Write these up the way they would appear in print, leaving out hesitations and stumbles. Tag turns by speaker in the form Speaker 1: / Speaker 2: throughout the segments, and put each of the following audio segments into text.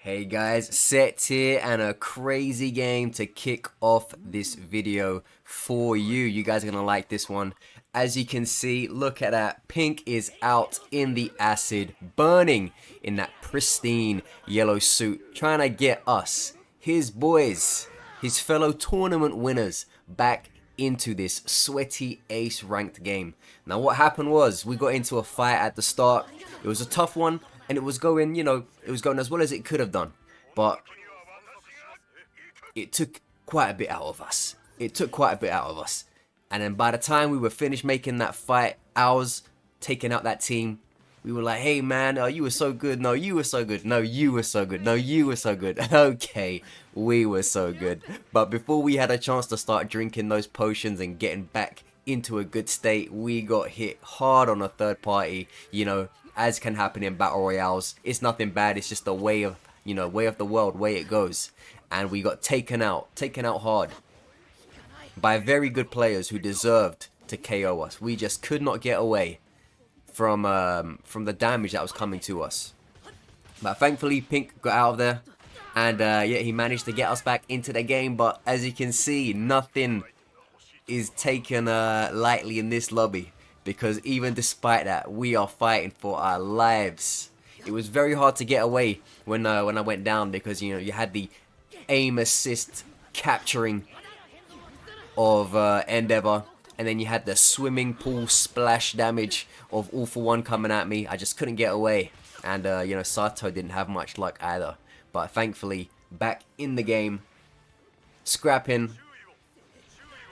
Speaker 1: Hey guys, Set here and a crazy game to kick off this video for you. You guys are gonna like this one. As you can see, look at that. Pink is out in the acid, burning in that pristine yellow suit, trying to get us, his boys, his fellow tournament winners, back into this sweaty ace ranked game. Now what happened was, we got into a fight at the start. It was a tough one, and it was going, it was going as well as it could have done. But it took quite a bit out of us. It took quite a bit out of us. And then by the time we were finished making that fight, ours, taking out that team, we were like, hey man, you were so good. No, you were so good. No, you were so good. No, you were so good. Okay, we were so good. But before we had a chance to start drinking those potions and getting back into a good state, we got hit hard on a third party, as can happen in battle royales. It's nothing bad, it's just the way of, way of the world, way it goes. And we got taken out hard by very good players who deserved to KO us. We just could not get away from the damage that was coming to us. But thankfully, Pink got out of there, and yeah, he managed to get us back into the game. But as you can see, nothing is taken lightly in this lobby, because even despite that, we are fighting for our lives. It was very hard to get away when I went down, because you had the aim assist capturing of Endeavor, and then you had the swimming pool splash damage of All For One coming at me. I just couldn't get away, and Sato didn't have much luck either. But thankfully, back in the game, scrapping.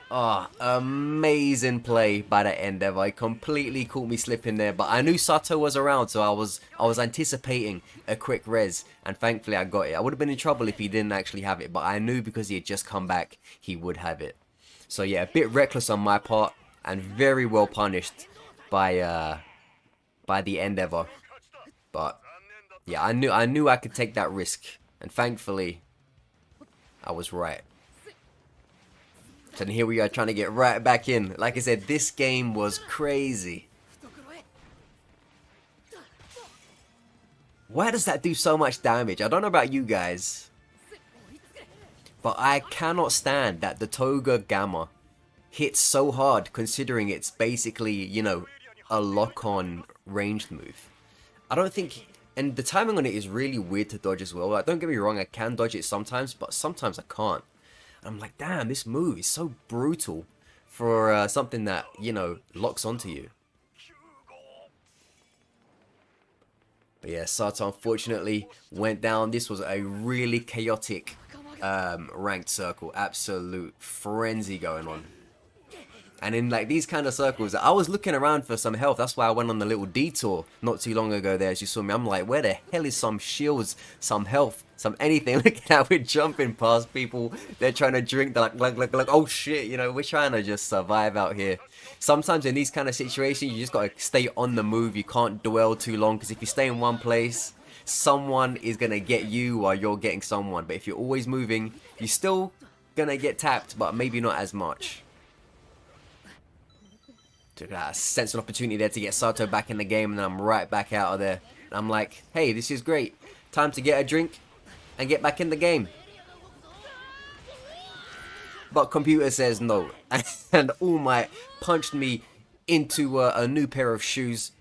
Speaker 1: Oh, amazing play by that Endeavor. He completely caught me slipping there, but I knew Sato was around, so I was anticipating a quick res, and thankfully I got it. I would have been in trouble if he didn't actually have it, but I knew because he had just come back, he would have it. So yeah, a bit reckless on my part, and very well punished by the Endeavor. But yeah, I knew I could take that risk, and thankfully I was right. So then here we are trying to get right back in. Like I said, this game was crazy. Why does that do so much damage? I don't know about you guys, but I cannot stand that the Toga Gamma hits so hard, considering it's basically, a lock-on ranged move. I don't think, and the timing on it is really weird to dodge as well. Like, don't get me wrong, I can dodge it sometimes, but sometimes I can't. I'm like, damn, this move is so brutal for something that, locks onto you. But yeah, Sato unfortunately went down. This was a really chaotic ranked circle. Absolute frenzy going on. And in like these kind of circles, I was looking around for some health. That's why I went on the little detour not too long ago there, as you saw me. I'm like, where the hell is some shields, some health, some anything? Look at how we're jumping past people. They're trying to drink. They're like, oh shit, we're trying to just survive out here. Sometimes in these kind of situations, you just got to stay on the move. You can't dwell too long, because if you stay in one place, someone is going to get you while you're getting someone. But if you're always moving, you're still going to get tapped, but maybe not as much. Took a sense of opportunity there to get Sato back in the game, and then I'm right back out of there. And I'm like, hey, this is great. Time to get a drink and get back in the game. But computer says no. And All Might punched me into a new pair of shoes.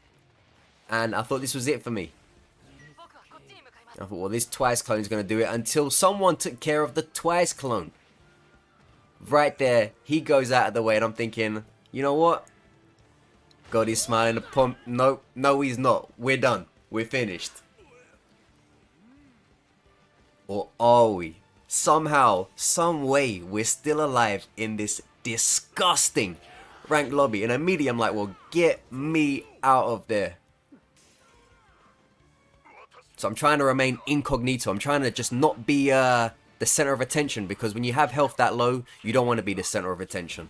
Speaker 1: And I thought this was it for me. I thought, well, this Twice clone is going to do it, until someone took care of the Twice clone. Right there, he goes out of the way, and I'm thinking, you know what? God, he's smiling. No, no, he's not. We're done. We're finished. Or are we? Somehow, some way, we're still alive in this disgusting ranked lobby. And immediately I'm like, well, get me out of there. So I'm trying to remain incognito. I'm trying to just not be the center of attention, because when you have health that low, you don't want to be the center of attention.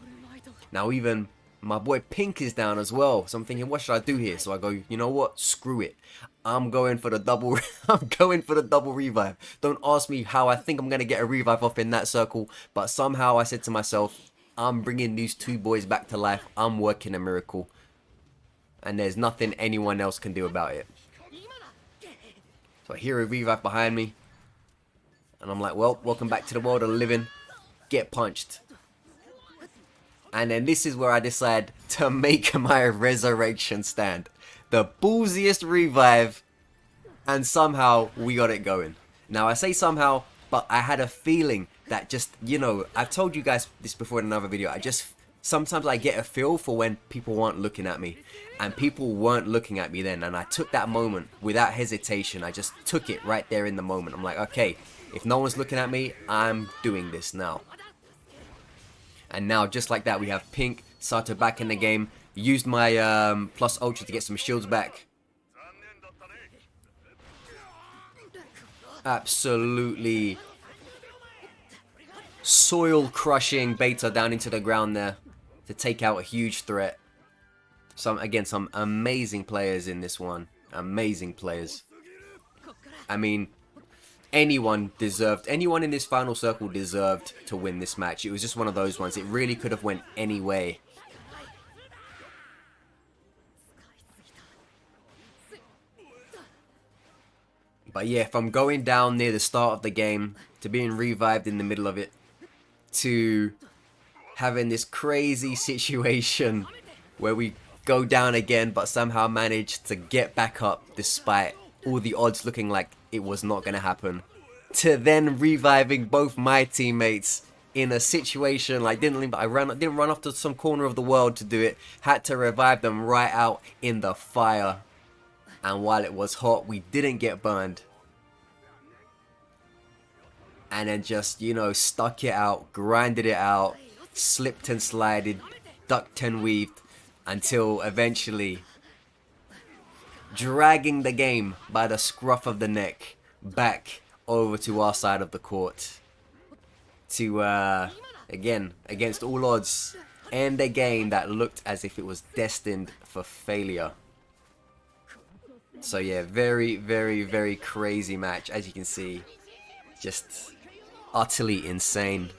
Speaker 1: Now even my boy Pink is down as well, so I'm thinking, what should I do here? So I go, you know what? Screw it. I'm going for the double. I'm going for the double revive. Don't ask me how I think I'm gonna get a revive off in that circle, but somehow I said to myself, I'm bringing these two boys back to life. I'm working a miracle, and there's nothing anyone else can do about it. So I hear a revive behind me. And I'm like, well, welcome back to the world of living. Get punched. And then this is where I decide to make my resurrection stand. The ballsiest revive. And somehow we got it going. Now I say somehow, but I had a feeling that just, you know, I've told you guys this before in another video. Sometimes I get a feel for when people weren't looking at me. And people weren't looking at me then. And I took that moment without hesitation. I just took it right there in the moment. I'm like, okay, if no one's looking at me, I'm doing this now. And now, just like that, we have Pink, Sato back in the game. Used my plus ultra to get some shields back. Absolutely soil crushing Beta down into the ground there to take out a huge threat. Some amazing players in this one. Amazing players. I mean, anyone in this final circle deserved to win this match. It was just one of those ones. It really could have went any way. But yeah, from going down near the start of the game, to being revived in the middle of it, to having this crazy situation where we go down again but somehow manage to get back up despite all the odds looking like it was not going to happen, to then reviving both my teammates in a situation like didn't run off to some corner of the world to do it, had to revive them right out in the fire, and while it was hot we didn't get burned, and then just, you know, stuck it out, grinded it out, slipped and slided, ducked and weaved, until eventually dragging the game by the scruff of the neck back over to our side of the court to again, against all odds, end a game that looked as if it was destined for failure. So yeah, very, very, very crazy match, as you can see. Just utterly insane.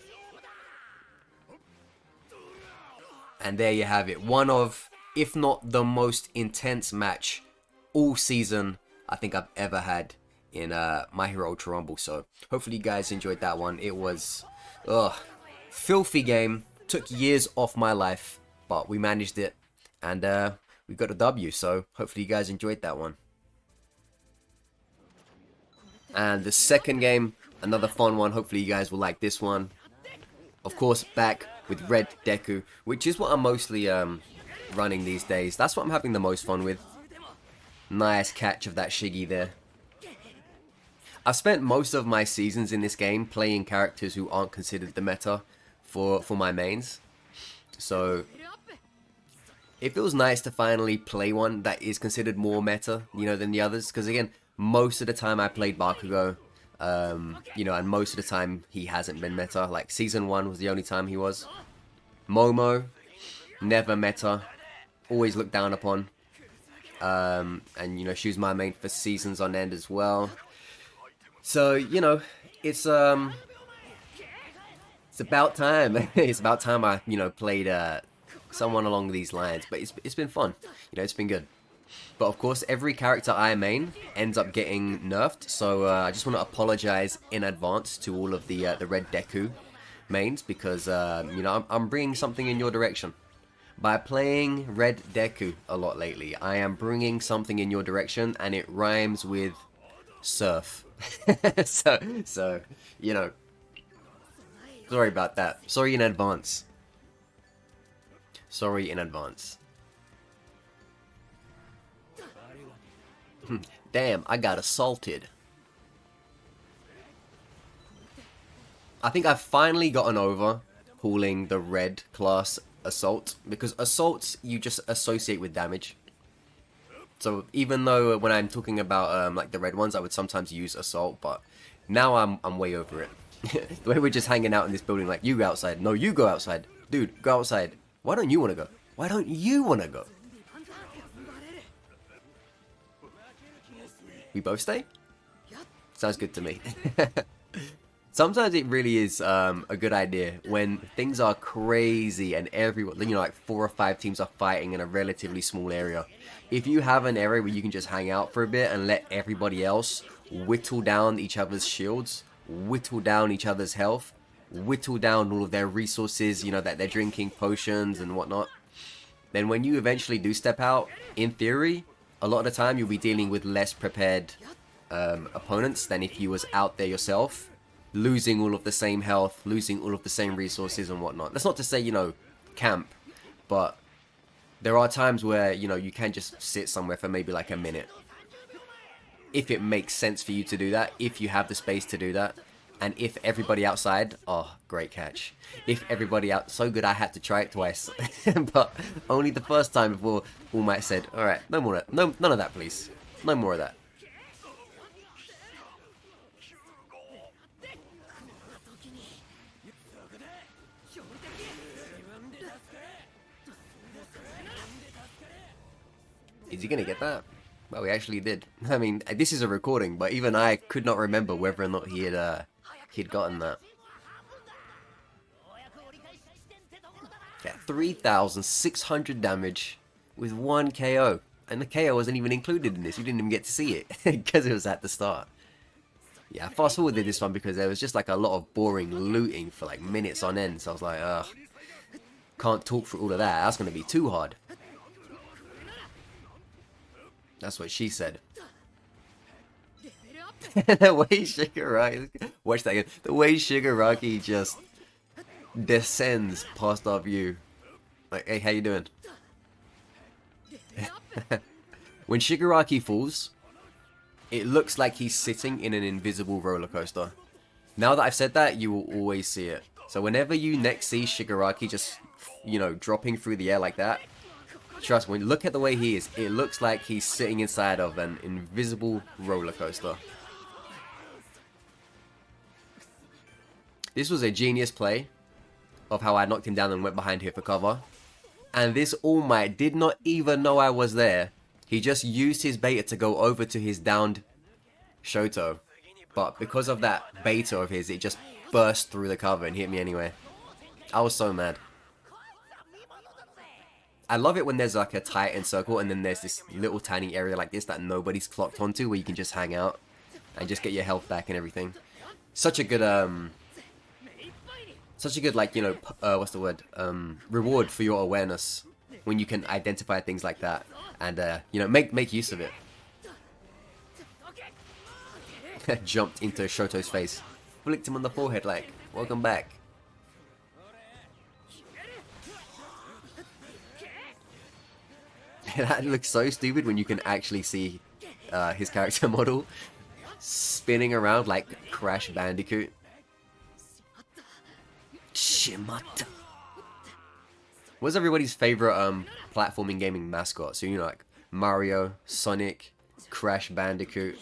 Speaker 1: And there you have it. One of, if not the most intense match all season I think I've ever had in My Hero Ultra Rumble. So hopefully you guys enjoyed that one. It was filthy game. Took years off my life, but we managed it, and we got a W. So hopefully you guys enjoyed that one. And the second game, another fun one. Hopefully you guys will like this one. Of course, back with Red Deku, which is what I'm mostly running these days. That's what I'm having the most fun with. Nice catch of that Shiggy there. I've spent most of my seasons in this game playing characters who aren't considered the meta for my mains. So it feels nice to finally play one that is considered more meta, you know, than the others. Because again, most of the time I played Bakugo, you know, and most of the time he hasn't been meta. Like season 1 was the only time he was. Momo, never meta, always looked down upon. And you know, she was my main for seasons on end as well. So you know, it's about time. It's about time I, you know, played someone along these lines. But it's been fun. You know, it's been good. But of course, every character I main ends up getting nerfed. So I just want to apologize in advance to all of the Red Deku mains, because you know, I'm bringing something in your direction. By playing Red Deku a lot lately, I am bringing something in your direction, and it rhymes with surf. so, you know, sorry about that. Sorry in advance. Sorry in advance. Damn, I got assaulted. I think I've finally gotten over calling the red class assault, because assaults you just associate with damage. So even though when I'm talking about like the red ones, I would sometimes use assault, but now I'm way over it. The way we're just hanging out in this building, like, you go outside, no, you go outside, dude, go outside. Why don't you want to go? Why don't you want to go? We both stay? Sounds good to me. Sometimes it really is a good idea when things are crazy and everyone, you know, like 4 or 5 teams are fighting in a relatively small area. If you have an area where you can just hang out for a bit and let everybody else whittle down each other's shields whittle down each other's health, whittle down all of their resources, you know, that they're drinking potions and whatnot, then when you eventually do step out, in theory, a lot of the time you'll be dealing with less prepared opponents than if you was out there yourself, losing all of the same health, losing all of the same resources and whatnot. That's not to say, you know, camp, but there are times where, you know, you can just sit somewhere for maybe like a minute. If it makes sense for you to do that, if you have the space to do that, and if everybody outside, oh, great catch. If everybody out, so good I had to try it twice, but only the first time before All Might said, all right, no more, no, none of that, please, no more of that. Is he gonna get that? Well, he actually did. I mean, this is a recording, but even I could not remember whether or not he'd gotten that. Yeah, 3,600 damage with 1 KO. And the KO wasn't even included in this. You didn't even get to see it because it was at the start. Yeah, I fast forwarded this one because there was just like a lot of boring looting for like minutes on end. So I was like, ugh, can't talk through all of that. That's going to be too hard. That's what she said. The way Shigaraki, watch that again. The way Shigaraki just descends past our view. Like, hey, how you doing? When Shigaraki falls, it looks like he's sitting in an invisible roller coaster. Now that I've said that, you will always see it. So whenever you next see Shigaraki just, you know, dropping through the air like that, trust me, look at the way he is. It looks like he's sitting inside of an invisible roller coaster. This was a genius play of how I knocked him down and went behind here for cover. And this All Might did not even know I was there. He just used his beta to go over to his downed Shoto. But because of that beta of his, it just burst through the cover and hit me anyway. I was so mad. I love it when there's like a tight end circle and then there's this little tiny area like this that nobody's clocked onto where you can just hang out and just get your health back and everything. Such a good like, you know, what's the word? Reward for your awareness when you can identify things like that and you know, make use of it. Jumped into Shoto's face, flicked him on the forehead like, welcome back. That looks so stupid when you can actually see his character model spinning around like Crash Bandicoot. Shimata. What's everybody's favorite platforming gaming mascot? So, you know, like Mario, Sonic, Crash Bandicoot,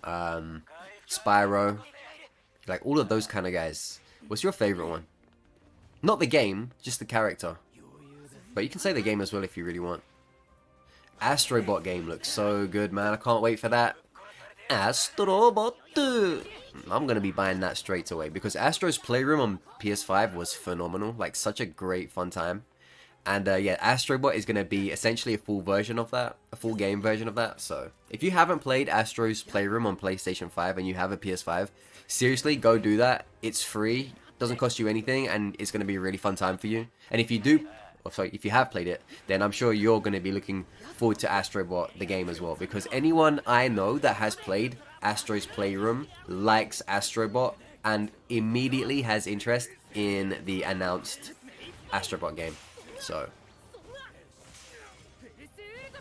Speaker 1: Spyro, like all of those kind of guys. What's your favorite one? Not the game, just the character. But you can say the game as well if you really want. Astrobot game looks so good, man. I can't wait for that. Astrobot. I'm gonna be buying that straight away because Astro's Playroom on PS5 was phenomenal. Like, such a great fun time. And yeah, Astrobot is gonna be essentially a full version of that, a full game version of that. So if you haven't played Astro's Playroom on PlayStation 5 and you have a PS5, seriously, go do that. It's free, doesn't cost you anything, and it's gonna be a really fun time for you. And if you do, sorry, if you have played it, then I'm sure you're going to be looking forward to Astrobot, the game as well. Because anyone I know that has played Astro's Playroom likes Astrobot and immediately has interest in the announced Astrobot game. So,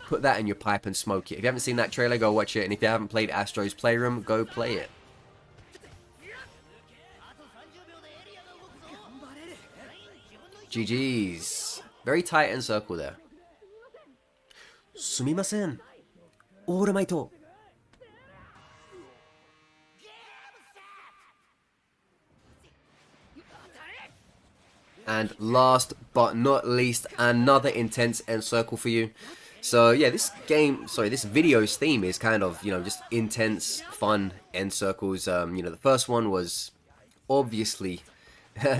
Speaker 1: put that in your pipe and smoke it. If you haven't seen that trailer, go watch it. And if you haven't played Astro's Playroom, go play it. GG's. Very tight and circle there. Sumimasen. Oramaito. And last but not least, another intense end circle for you. So yeah, this video's theme is kind of, you know, just intense, fun end circles. You know, the first one was obviously,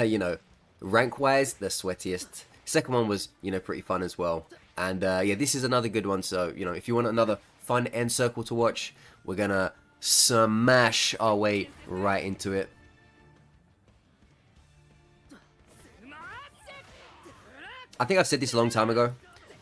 Speaker 1: you know, rank-wise, the sweatiest. Second one was, you know, pretty fun as well. And yeah, this is another good one. So, you know, if you want another fun end circle to watch, we're gonna smash our way right into it. I think I've said this a long time ago,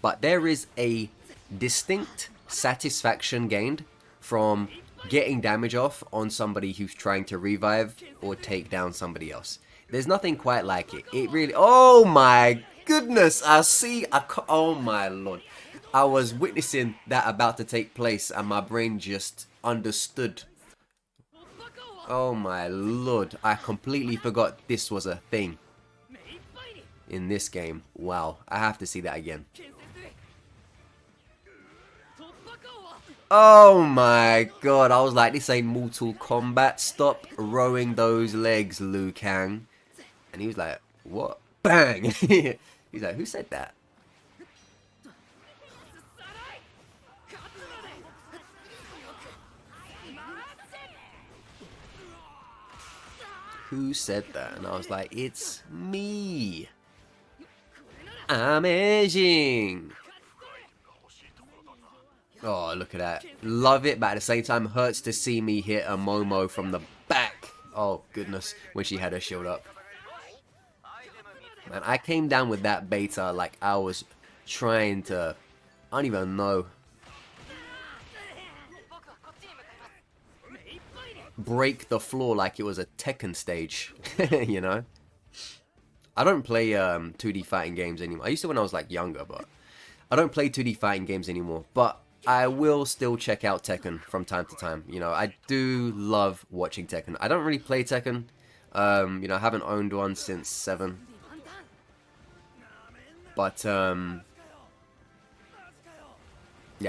Speaker 1: but there is a distinct satisfaction gained from getting damage off on somebody who's trying to revive or take down somebody else. There's nothing quite like it. It really... Oh my goodness! Oh my lord. I was witnessing that about to take place and my brain just understood. Oh my lord. I completely forgot this was a thing in this game. Wow. I have to see that again. Oh my god. I was like, this ain't Mortal Kombat. Stop rowing those legs, Liu Kang. And he was like, what? Bang! He's like, who said that? Who said that? And I was like, it's me. Amazing. Oh, look at that. Love it, but at the same time, hurts to see me hit a Momo from the back. Oh, goodness. When she had her shield up. Man, I came down with that beta like I was trying to... I don't even know. Break the floor like it was a Tekken stage. You know? I don't play 2D fighting games anymore. I used to when I was like younger, but... I don't play 2D fighting games anymore. But I will still check out Tekken from time to time. You know, I do love watching Tekken. I don't really play Tekken. You know, I haven't owned one since 7. But, yeah,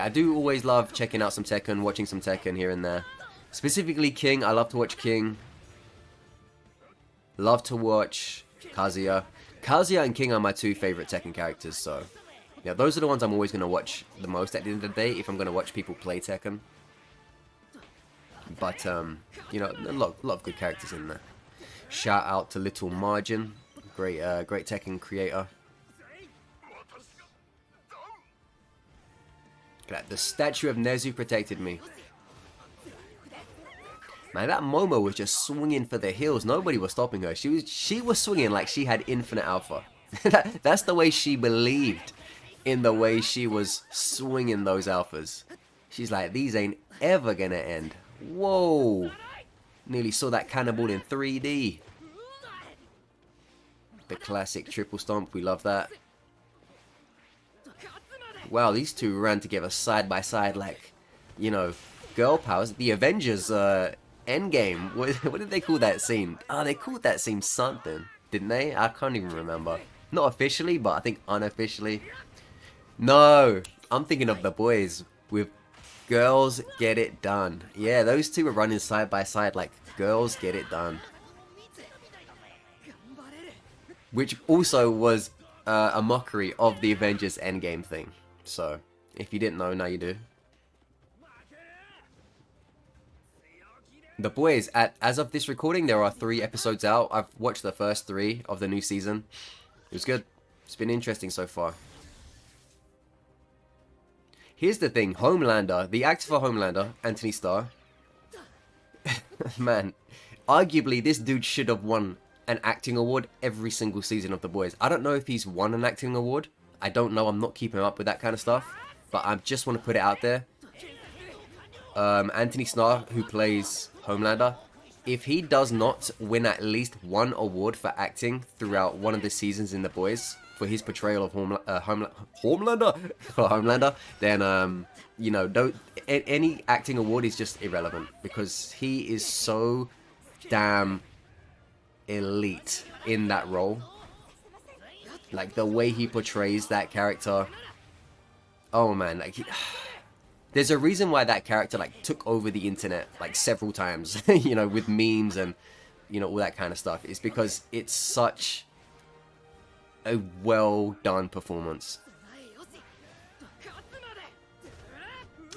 Speaker 1: I do always love checking out some Tekken, watching some Tekken here and there. Specifically King, I love to watch King. Love to watch Kazuya. Kazuya and King are my 2 favorite Tekken characters, so... Yeah, those are the ones I'm always going to watch the most at the end of the day, if I'm going to watch people play Tekken. But, you know, a lot of good characters in there. Shout out to Little Margin, great Tekken creator. The statue of Nezu protected me. Man, that Momo was just swinging for the hills. Nobody was stopping her. She was swinging like she had infinite alpha. That's the way she believed in the way she was swinging those alphas. She's like, these ain't ever gonna end. Whoa. Nearly saw that cannonball in 3D. The classic triple stomp. We love that. Wow, these two ran together side by side like, you know, girl powers. The Avengers Endgame. What did they call that scene? Oh, they called that scene something, didn't they? I can't even remember. Not officially, but I think unofficially. No, I'm thinking of The Boys with Girls Get It Done. Yeah, those two were running side by side like Girls Get It Done. Which also was a mockery of the Avengers Endgame thing. So, if you didn't know, now you do. The Boys, as of this recording, there are 3 episodes out. I've watched the first 3 of the new season. It was good. It's been interesting so far. Here's the thing, Homelander, the actor for Homelander, Anthony Starr. Man, arguably this dude should have won an acting award every single season of The Boys. I don't know if he's won an acting award. I don't know, I'm not keeping up with that kind of stuff. But I just want to put it out there. Anthony Starr, who plays Homelander, if he does not win at least 1 award for acting throughout one of the seasons in The Boys, for his portrayal of Homelander, then, you know, any acting award is just irrelevant. Because he is so damn elite in that role. Like, the way he portrays that character. Oh, man. Like, there's a reason why that character, like, took over the internet, like, several times. You know, with memes and, you know, all that kind of stuff. It's because it's such a well-done performance.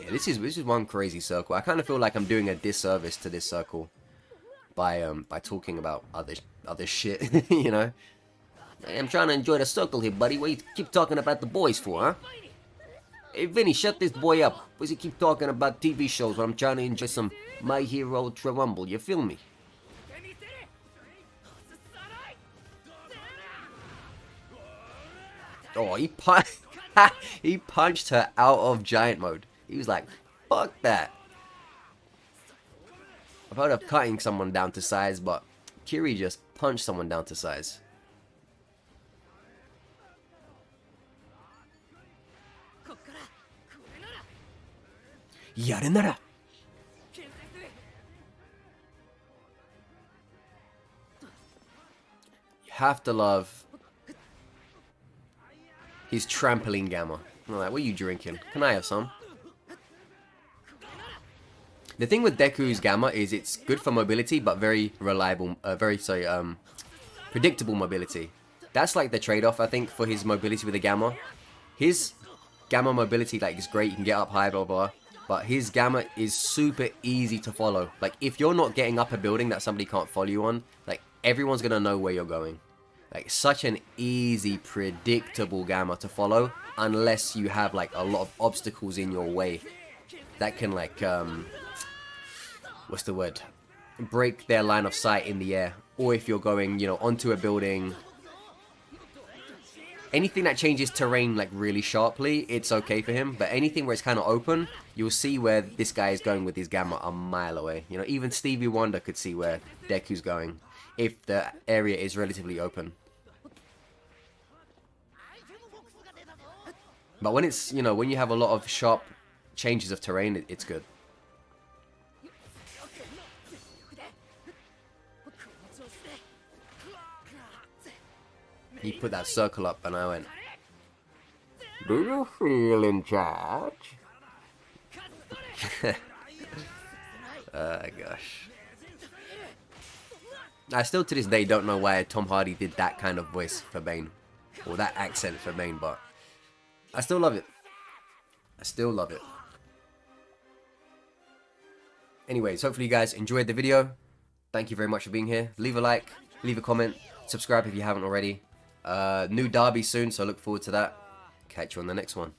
Speaker 1: Yeah, this is one crazy circle. I kind of feel like I'm doing a disservice to this circle by talking about other shit, you know? I'm trying to enjoy the circle here, buddy. What you keep talking about The Boys for, huh? Hey Vinny, shut this boy up. Why does he keep talking about TV shows when I'm trying to enjoy some My Hero Ultra Rumble? You feel me? Oh, he punched her out of giant mode. He was like, fuck that. I've heard of cutting someone down to size, but Kiri just punched someone down to size. Yarenara. You have to love his trampoline gamma. I'm like, what are you drinking? Can I have some? The thing with Deku's gamma is it's good for mobility, but very reliable, predictable mobility. That's like the trade-off, I think, for his mobility with the gamma. His gamma mobility, like, is great. You can get up high, blah, blah, blah. But his gamma is super easy to follow. Like, if you're not getting up a building that somebody can't follow you on, like, everyone's gonna know where you're going. Like, such an easy, predictable gamma to follow, unless you have, like, a lot of obstacles in your way that can, like, what's the word? Break their line of sight in the air. Or if you're going, you know, onto a building. Anything that changes terrain, like, really sharply, it's okay for him. But anything where it's kind of open, you'll see where this guy is going with his gamma a mile away. You know, even Stevie Wonder could see where Deku's going if the area is relatively open. But when it's, you know, when you have a lot of sharp changes of terrain, it's good. He put that circle up and I went, do you feel in charge? Gosh. I still to this day don't know why Tom Hardy did that kind of voice for Bane. Or that accent for Bane, but I still love it. I still love it. Anyways, hopefully you guys enjoyed the video. Thank you very much for being here. Leave a like, leave a comment, subscribe if you haven't already. New derby soon, so look forward to that. Catch you on the next one.